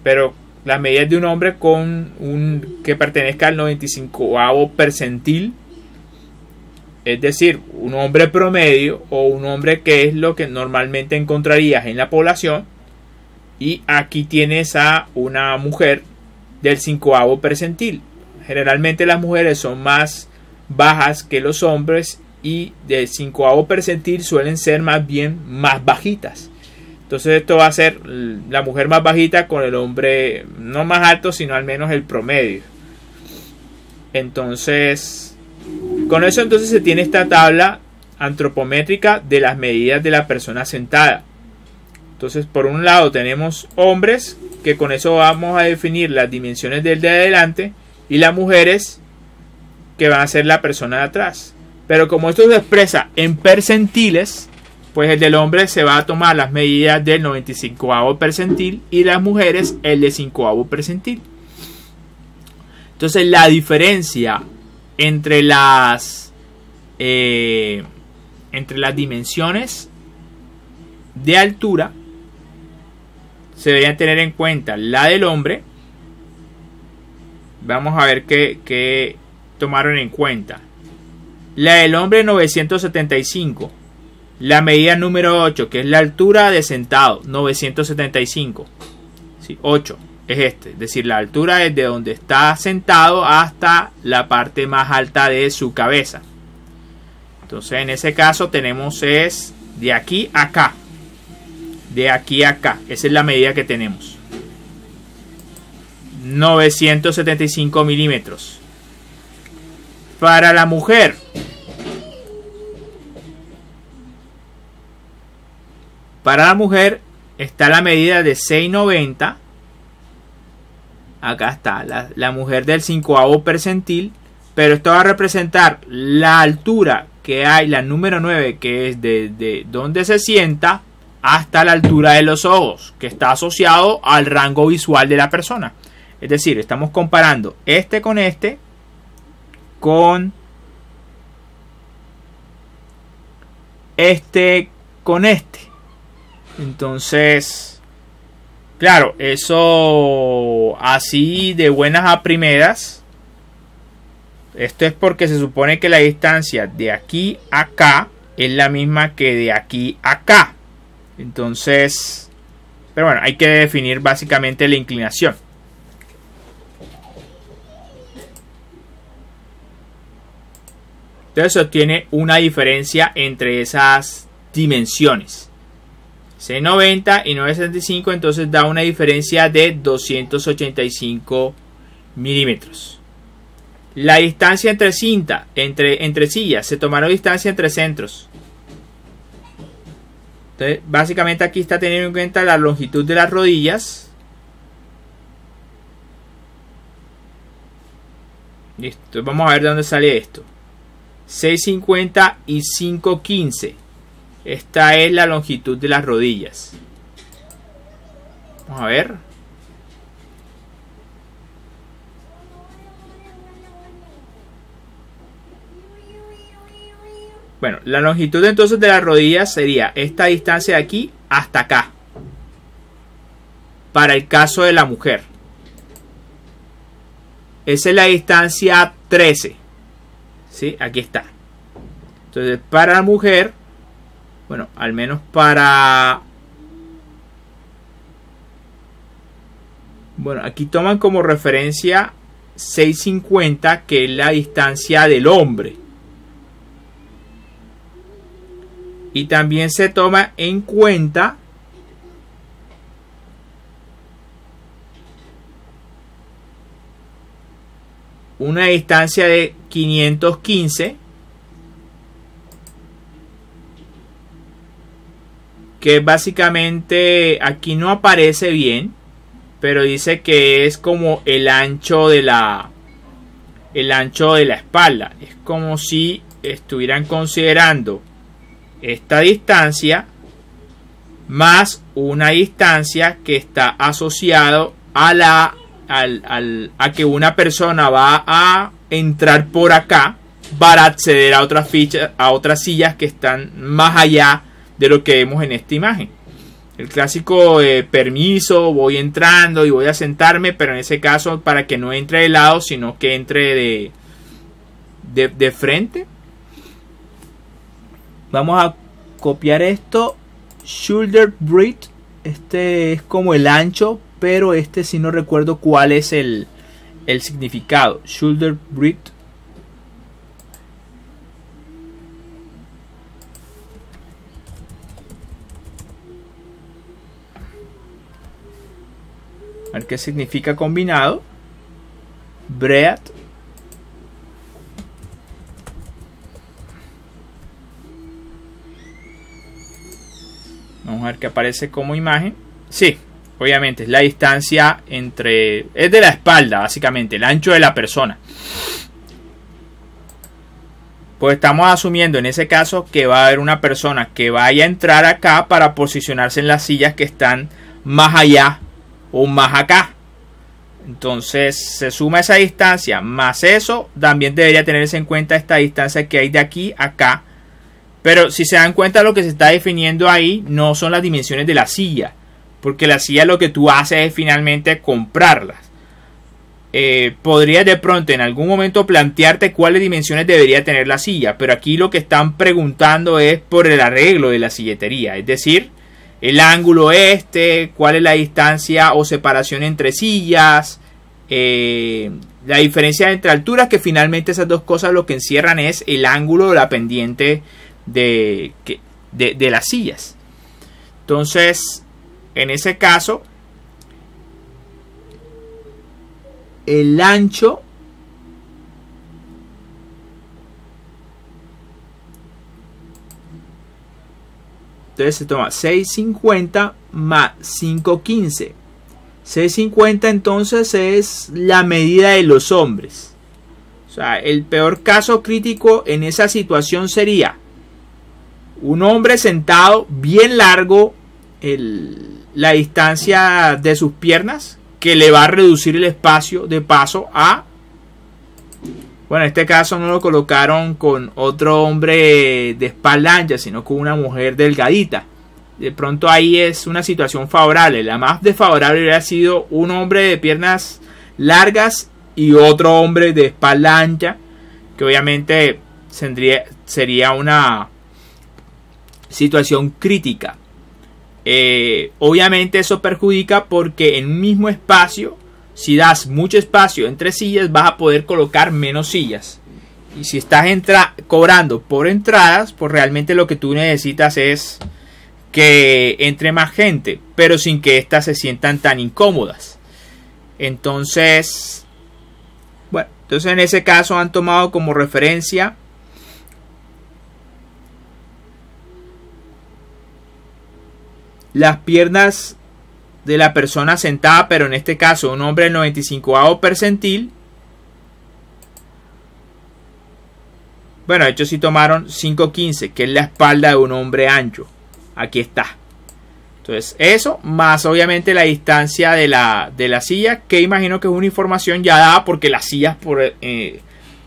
pero las medidas de un hombre con que pertenezca al 95º percentil, es decir, un hombre promedio o un hombre que es lo que normalmente encontrarías en la población. Y aquí tienes a una mujer del 5º percentil. Generalmente las mujeres son más bajas que los hombres y del 5º percentil suelen ser más bien más bajitas. Entonces esto va a ser la mujer más bajita con el hombre no más alto, sino al menos el promedio. Entonces, con eso entonces se tiene esta tabla antropométrica de las medidas de la persona sentada. Entonces, por un lado tenemos hombres, que con eso vamos a definir las dimensiones del de adelante, y las mujeres, que van a ser la persona de atrás. Pero como esto se expresa en percentiles, pues el del hombre se va a tomar las medidas del 95º percentil y las mujeres el de 5º percentil. Entonces la diferencia entre las dimensiones de altura se deberían tener en cuenta la del hombre. Vamos a ver qué tomaron en cuenta. La del hombre 975. La medida número 8, que es la altura de sentado, 975. Sí, 8 es es decir, la altura desde donde está sentado hasta la parte más alta de su cabeza. Entonces en ese caso tenemos es de aquí a acá. De aquí a acá. Esa es la medida que tenemos. 975 milímetros. Para la mujer, está la medida de 690. Acá está la mujer del 5º percentil. Pero esto va a representar la altura que hay, la número 9, que es de donde se sienta hasta la altura de los ojos, que está asociado al rango visual de la persona. Es decir, estamos comparando este con este, con este con este. Entonces, claro, eso así de buenas a primeras. Esto es porque se supone que la distancia de aquí a acá es la misma que de aquí a acá. Entonces, pero bueno, hay que definir básicamente la inclinación. Entonces se obtiene una diferencia entre esas dimensiones. 690 y 965, entonces da una diferencia de 285 milímetros. La distancia entre cinta, entre sillas, se tomaron distancia entre centros. Entonces, básicamente aquí está teniendo en cuenta la longitud de las rodillas. Listo, vamos a ver de dónde sale esto. 650 y 515. Esta es la longitud de las rodillas. Vamos a ver. Bueno, la longitud entonces de las rodillas sería esta distancia de aquí hasta acá. Para el caso de la mujer. Esa es la distancia 13. ¿Sí? Aquí está. Entonces, para la mujer, bueno, al menos para... Bueno, aquí toman como referencia 650, que es la distancia del hombre. Y también se toma en cuenta una distancia de 515, que básicamente aquí no aparece bien, pero dice que es como el ancho de la espalda. Es como si estuvieran considerando esta distancia más una distancia que está asociado a que una persona va a entrar por acá para acceder a otras fichas, a otras sillas que están más allá de lo que vemos en esta imagen. El clásico permiso, voy entrando y voy a sentarme, pero en ese caso para que no entre de lado, sino que entre de frente. Vamos a copiar esto. Shoulder breadth. Este es como el ancho, pero este sí no recuerdo cuál es el significado. Shoulder breadth. A ver qué significa combinado. Breadth. Vamos a ver qué aparece como imagen. Sí, obviamente es la distancia entre... Es de la espalda, básicamente, el ancho de la persona. Pues estamos asumiendo en ese caso que va a haber una persona que vaya a entrar acá para posicionarse en las sillas que están más allá o más acá. Entonces se suma esa distancia más eso. También debería tenerse en cuenta esta distancia que hay de aquí a acá. Pero si se dan cuenta, lo que se está definiendo ahí no son las dimensiones de la silla, porque la silla lo que tú haces es finalmente comprarlas. Podrías de pronto en algún momento plantearte cuáles dimensiones debería tener la silla, pero aquí lo que están preguntando es por el arreglo de la silletería, es decir, el ángulo cuál es la distancia o separación entre sillas, la diferencia entre alturas, que finalmente esas dos cosas lo que encierran es el ángulo o la pendiente de las sillas. Entonces, en ese caso, el ancho entonces se toma 650 más 515. 650 entonces es la medida de los hombres. O sea, el peor caso crítico en esa situación sería un hombre sentado bien largo, la distancia de sus piernas, que le va a reducir el espacio de paso a... Bueno, en este caso no lo colocaron con otro hombre de espalda ancha, sino con una mujer delgadita. De pronto ahí es una situación favorable. La más desfavorable hubiera sido un hombre de piernas largas y otro hombre de espalda ancha, que obviamente sería una situación crítica. Obviamente eso perjudica porque en un mismo espacio, si das mucho espacio entre sillas, vas a poder colocar menos sillas. Y si estás cobrando por entradas, pues realmente lo que tú necesitas es que entre más gente, pero sin que éstas se sientan tan incómodas. Entonces, bueno, entonces en ese caso han tomado como referencia las piernas de la persona sentada, pero en este caso un hombre del 95º percentil. Bueno, de hecho sí tomaron 515, que es la espalda de un hombre ancho. Aquí está. Entonces eso, más obviamente la distancia de la silla, que imagino que es una información ya dada porque las sillas,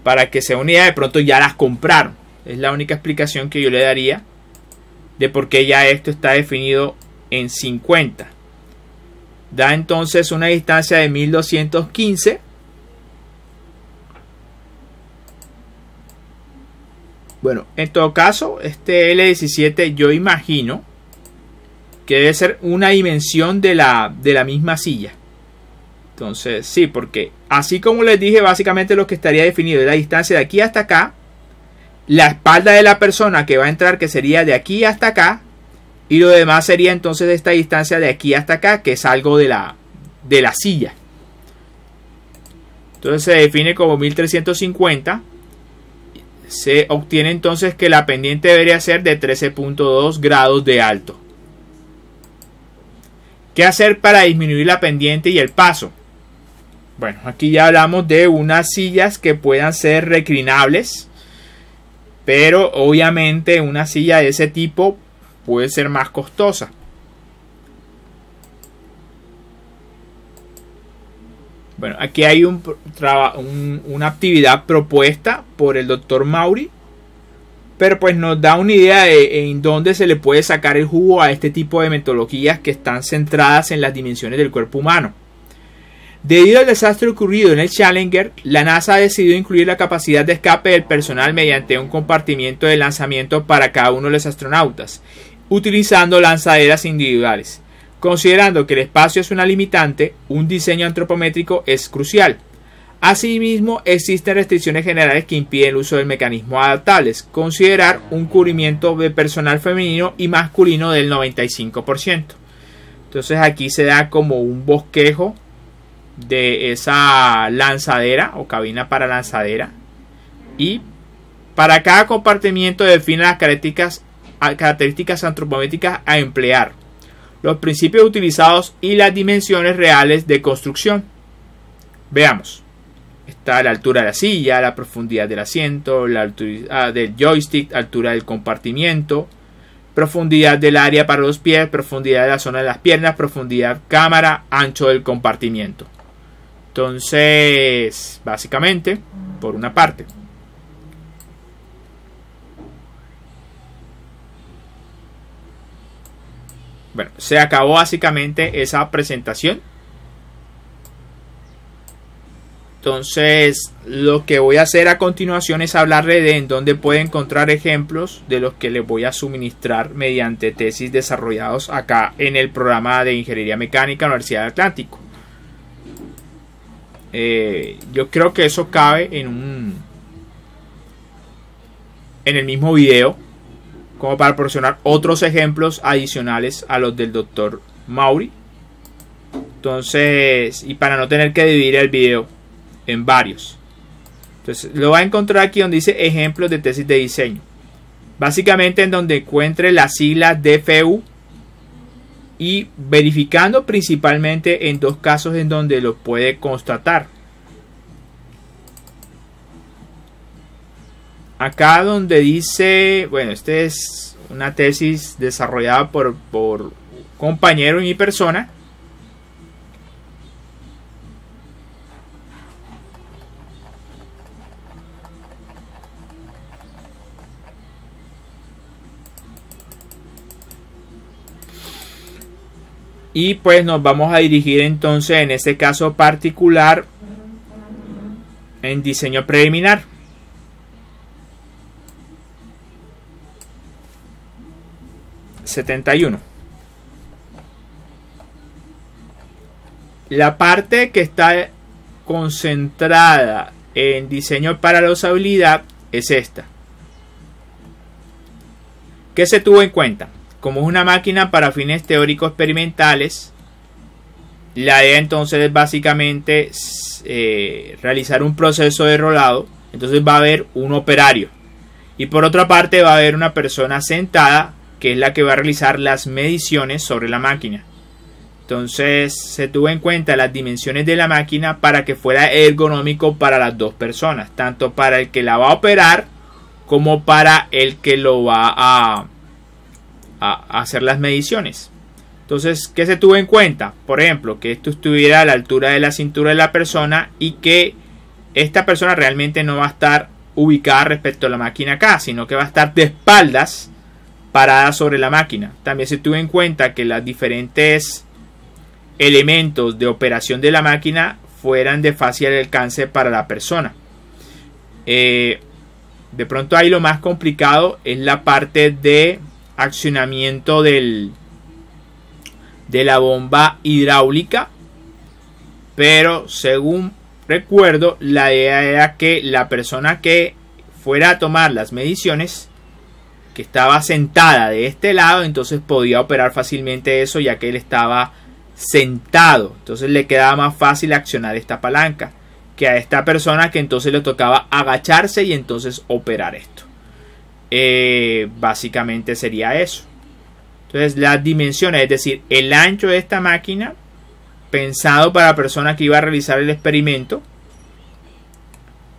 para que sea una idea, de pronto ya las compraron. Es la única explicación que yo le daría de por qué ya esto está definido en 50. Da entonces una distancia de 1215. Bueno, en todo caso, este L17 yo imagino que debe ser una dimensión de la misma silla. Entonces, sí, porque así como les dije, básicamente lo que estaría definido es la distancia de aquí hasta acá, la espalda de la persona que va a entrar, que sería de aquí hasta acá, y lo demás sería entonces esta distancia de aquí hasta acá, que es algo de la silla. Entonces se define como 1350. Se obtiene entonces que la pendiente debería ser de 13.2 grados de alto. ¿Qué hacer para disminuir la pendiente y el paso? Bueno, aquí ya hablamos de unas sillas que puedan ser reclinables, pero obviamente una silla de ese tipo puede ser más costosa. Bueno, aquí hay una actividad propuesta por el doctor Maury, pero pues nos da una idea de en dónde se le puede sacar el jugo a este tipo de metodologías que están centradas en las dimensiones del cuerpo humano. Debido al desastre ocurrido en el Challenger, la NASA ha decidido incluir la capacidad de escape del personal mediante un compartimiento de lanzamiento para cada uno de los astronautas, utilizando lanzaderas individuales. Considerando que el espacio es una limitante, un diseño antropométrico es crucial. Asimismo, existen restricciones generales que impiden el uso de mecanismos adaptables. Considerar un cubrimiento de personal femenino y masculino del 95%. Entonces aquí se da como un bosquejo de esa lanzadera o cabina para lanzadera. Y para cada compartimiento define las características antropométricas a emplear, los principios utilizados y las dimensiones reales de construcción. Veamos. Está la altura de la silla, la profundidad del asiento, la altura del joystick, altura del compartimiento, profundidad del área para los pies, profundidad de la zona de las piernas, profundidad cámara, ancho del compartimiento. Entonces, básicamente, por una parte. Bueno, se acabó básicamente esa presentación. Entonces, lo que voy a hacer a continuación es hablarle de en dónde puede encontrar ejemplos de los que les voy a suministrar mediante tesis desarrollados acá en el programa de Ingeniería Mecánica Universidad del Atlántico. Yo creo que eso cabe en el mismo video, como para proporcionar otros ejemplos adicionales a los del doctor Maury. Entonces, y para no tener que dividir el video en varios. Entonces, lo va a encontrar aquí donde dice ejemplos de tesis de diseño. Básicamente en donde encuentre la sigla DFU y verificando principalmente en dos casos en donde lo puede constatar. Acá donde dice, bueno, este es una tesis desarrollada por compañero y mi persona. Y pues nos vamos a dirigir entonces en este caso particular en diseño preliminar. La parte que está concentrada en diseño para la usabilidad es esta. ¿Qué se tuvo en cuenta? Como es una máquina para fines teóricos experimentales, la idea entonces es básicamente realizar un proceso de rolado. Entonces va a haber un operario y por otra parte va a haber una persona sentada que es la que va a realizar las mediciones sobre la máquina. Entonces se tuvo en cuenta las dimensiones de la máquina para que fuera ergonómico para las dos personas, tanto para el que la va a operar como para el que lo va a hacer las mediciones. Entonces, ¿qué se tuvo en cuenta? Por ejemplo, que esto estuviera a la altura de la cintura de la persona y que esta persona realmente no va a estar ubicada respecto a la máquina acá, sino que va a estar de espaldas parada sobre la máquina. También se tuvo en cuenta que los diferentes elementos de operación de la máquina fueran de fácil alcance para la persona. De pronto ahí lo más complicado es la parte de accionamiento de la bomba hidráulica, pero según recuerdo la idea era que la persona que fuera a tomar las mediciones, que estaba sentada de este lado, entonces podía operar fácilmente eso, ya que él estaba sentado, entonces le quedaba más fácil accionar esta palanca que a esta persona que entonces le tocaba agacharse y entonces operar esto. Básicamente sería eso. Entonces las dimensiones, es decir, el ancho de esta máquina pensado para la persona que iba a realizar el experimento,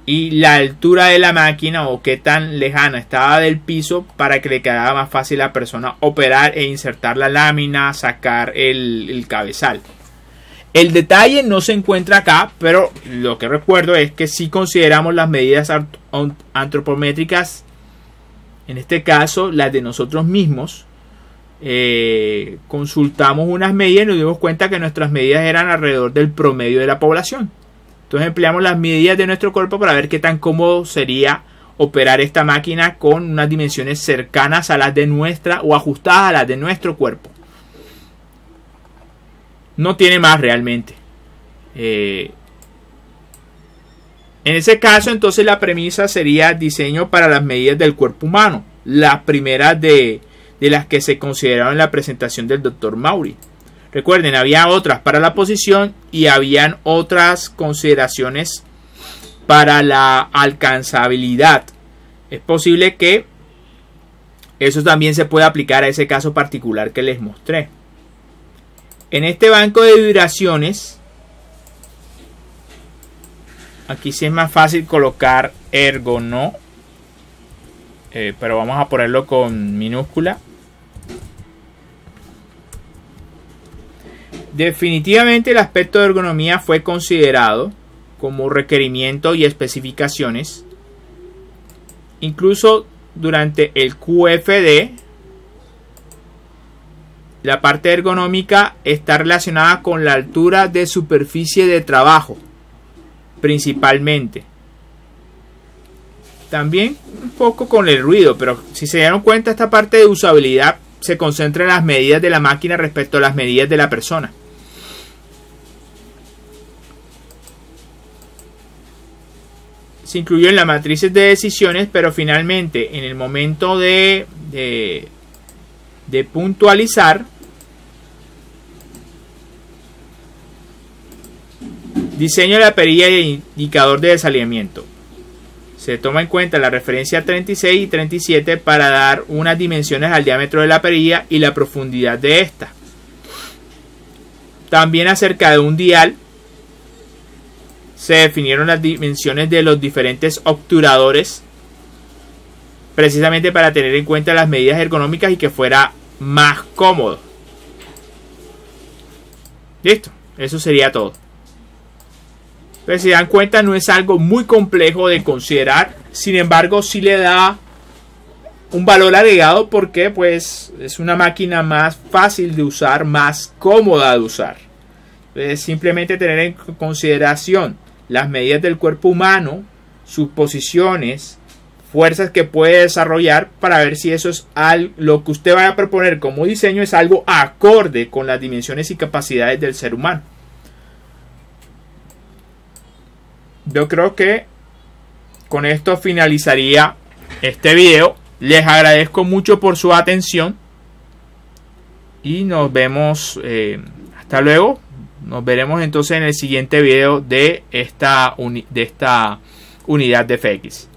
y la altura de la máquina o qué tan lejana estaba del piso para que le quedara más fácil a la persona operar e insertar la lámina, sacar el cabezal. El detalle no se encuentra acá, pero lo que recuerdo es que si consideramos las medidas antropométricas, en este caso las de nosotros mismos, consultamos unas medidas y nos dimos cuenta que nuestras medidas eran alrededor del promedio de la población. Entonces empleamos las medidas de nuestro cuerpo para ver qué tan cómodo sería operar esta máquina con unas dimensiones cercanas a las de nuestra o ajustadas a las de nuestro cuerpo. No tiene más realmente. En ese caso entonces la premisa sería diseño para las medidas del cuerpo humano. Las primeras de las que se consideraron en la presentación del Dr. Maury. Recuerden, había otras para la posición y habían otras consideraciones para la alcanzabilidad. Es posible que eso también se pueda aplicar a ese caso particular que les mostré. En este banco de vibraciones, aquí sí es más fácil colocar ergono, pero vamos a ponerlo con minúscula. Definitivamente el aspecto de ergonomía fue considerado como requerimiento y especificaciones. Incluso durante el QFD, la parte ergonómica está relacionada con la altura de superficie de trabajo, principalmente. También un poco con el ruido, pero si se dieron cuenta, esta parte de usabilidad se concentra en las medidas de la máquina respecto a las medidas de la persona. Se incluyó en las matrices de decisiones, pero finalmente en el momento de puntualizar, diseño de la perilla y indicador de desalineamiento. Se toma en cuenta la referencia 36 y 37 para dar unas dimensiones al diámetro de la perilla y la profundidad de esta. También acerca de un dial se definieron las dimensiones de los diferentes obturadores, precisamente para tener en cuenta las medidas ergonómicas y que fuera más cómodo. Listo, eso sería todo. Pero si dan cuenta, no es algo muy complejo de considerar, sin embargo sí le da un valor agregado porque pues es una máquina más fácil de usar, más cómoda de usar. Entonces, simplemente tener en consideración las medidas del cuerpo humano, sus posiciones, fuerzas que puede desarrollar para ver si eso es lo que usted vaya a proponer como diseño es algo acorde con las dimensiones y capacidades del ser humano. Yo creo que con esto finalizaría este video. Les agradezco mucho por su atención y nos vemos hasta luego. Nos veremos entonces en el siguiente video de esta unidad de FX.